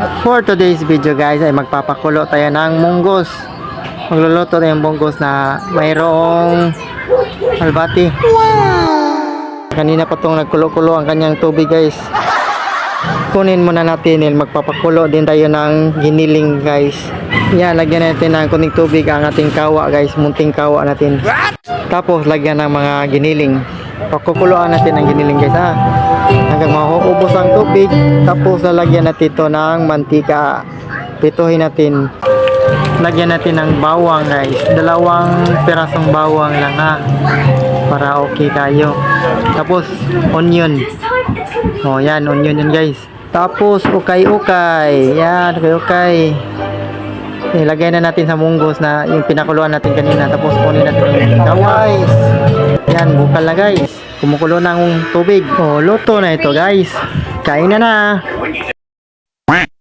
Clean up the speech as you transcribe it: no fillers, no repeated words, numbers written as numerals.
For today's video guys ay magpapakulo tayo ng munggos. Magluluto tayo ng munggos na mayroong albati. Kanina pa itong nagkulo-kulo ang kanyang tubig guys. Kunin muna natin, magpapakulo din tayo ng giniling guys. Yan, lagyan natin ng kuning tubig ang ating kawa guys, munting kawa natin. Tapos lagyan ng mga giniling. Pakukuloan natin ang giniling guys ha. Hanggang maubos ang tubig. Tapos lalagyan natin ito ng mantika. Pituhin natin. Lagyan natin ng bawang guys. 2 pirasong bawang lang ha. Para okay tayo. Tapos onion. Oh yan, onion yun guys. Tapos ukay-ukay. Yan, ukay-ukay. Ilagay na natin sa munggos na yung pinakuluan natin kanina. Tapos kunin natin yung kaway. Yan, bukal na guys. Kumukulo na ang tubig. Oh, luto na ito guys. Kain na na.